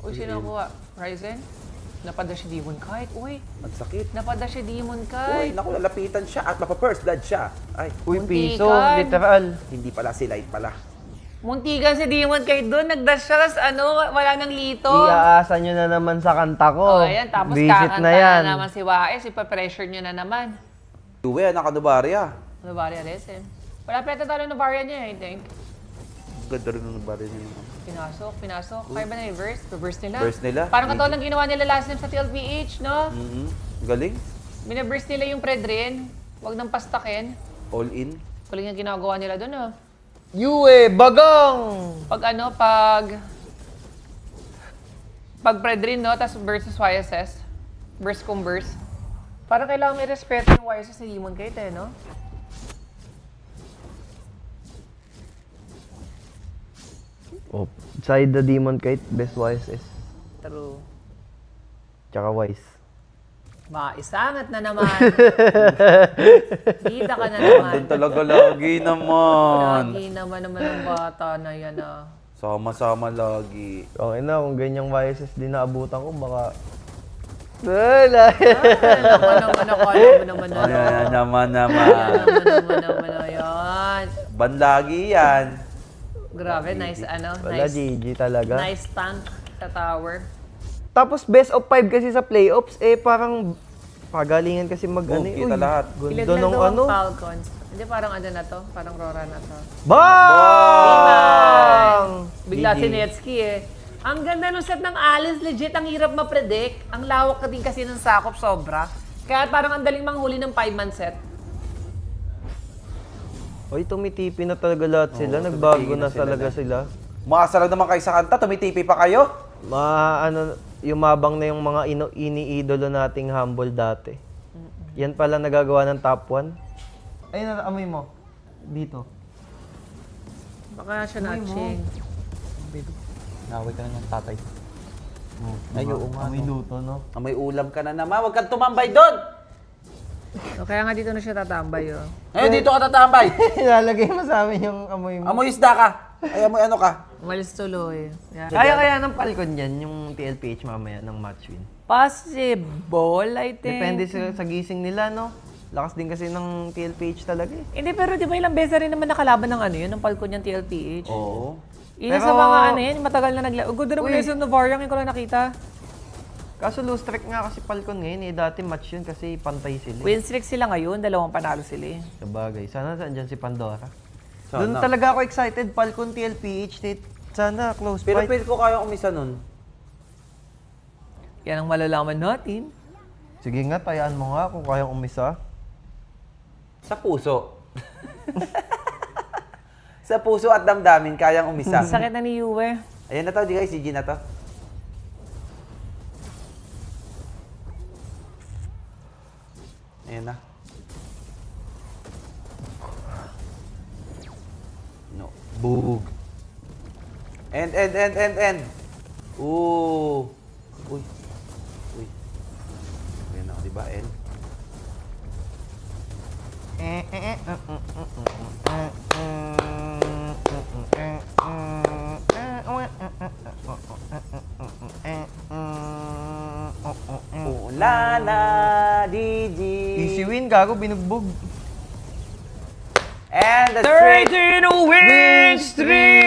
Uy, sino nakuha? Ryzen? Napada si Demon Kite. Uy, Ang sakit. napada si Demon Uy, Kite. naku, lalapitan siya at mapa-first blood siya. Ay, Uy, Muntikan. piso, literal. hindi pala si Light pala. Muntikan si Demon Kite doon. Nagdash siya, wala nang lito. Iaasa nyo na naman sa kanta ko. Oh, ayan. Tapos Visit kakanta na yan. na naman si Waes. Ipa-pressure nyo na naman. Uwe, nakanubarya. Novaria lesson. Wala pa yata talo Novaria niya, I think. Ganda rin ng nubarya niya. Pinasok. Kaya ba na i-verse? Reverse nila. Verse nila. Parang katulad ng ginawa nila last time sa TLPH, no? Galing. Binaburst nila yung Predrin. Huwag nang pastakin. All in. Kuling yung ginagawa nila doon, no? Yue, bagong! Pag Predrin, no? Tapos versus YSS. Burst kung burst. Parang kailangan may respeto yung YSS ni Demon Kite, no? Oh, side the Demon Kite, best YSS. True. Tsaka Wise. Maisangat na naman. Kita ka na naman. Doon talaga lagi naman. Lagi naman ang bata na yan, ah. Sama-sama lagi. Okay na, kung ganyang YSS din naabutan ko, baka... Wala. Ayan. Banlagi yan. Grabe, nice, Wala, GG talaga. nice tank sa tower. Tapos best of 5 kasi sa playoffs, parang pagalingan kasi Kita lahat. Ilag Ganda na nung daw ang ano. Falcons. Hindi, parang na to, parang Rora na to. Bang! Bigla GG. si Netsky Ang ganda nung set ng Alice, legit, ang hirap ma-predict. Ang lawak ka din kasi ng sakop, sobra. Kaya parang ang daling manghuli ng 5-man set. Oy, tumitipi na talaga lahat sila. Nagbago na talaga sila. Maasa lang naman kayo sa kanta, tumitipi pa kayo. Yumabang na yung mga iniidolo nating humble dati. Yan pala nagagawa ng top 1. Ayun, amoy mo. Dito. Baka siya natching. Naway ka na ng tatay. Ay, oo nga. Amoy luto, no? May ulam ka na naman, huwag kang tumambay doon! So, kaya nga dito na siya tatambay, oh. Ngayon, dito ka tatambay. Ilalagay mo sa amin yung amoy mo. Amoy isda ka. Ay, amoy ano ka. Umalis tuloy. Yeah. Kaya ng Falcon yan, yung TLPH mamaya ng match win. Possible, I think. Depende sa gising nila, no? Lakas din kasi ng TLPH talaga eh. Hindi, pero di ba ilang beses rin naman nakalaban ng ng Falcon yung TLPH? Oo. Isa Pero- sa mga yan, matagal na nagla... Good na naman yung Novaria, yung ko lang nakita. Kaso low streak nga kasi Falcon ngayon eh. Dati match yun kasi pantay sila. Win streak sila ngayon, 2 panalo sila eh. Sabagay. Sana andyan si Pandora. Sana. Doon talaga ako excited. Falcon TLPH. Sana close Pero fight. pwede ko kayang umisa nun. Yan ang malalaman natin. Sige nga, tayaan mo nga kung kayang umisa. Sa puso. Sa puso at damdamin, kayang umisa. Sakit na ni Yue. Ayan na to, di guys, CG na to. Ayan na. No. Bug. End. Ooh. Uy. Ayan na, di ba? End. Lana, DG. Easy win, gago, binugbog. And the streak. 13 win streak!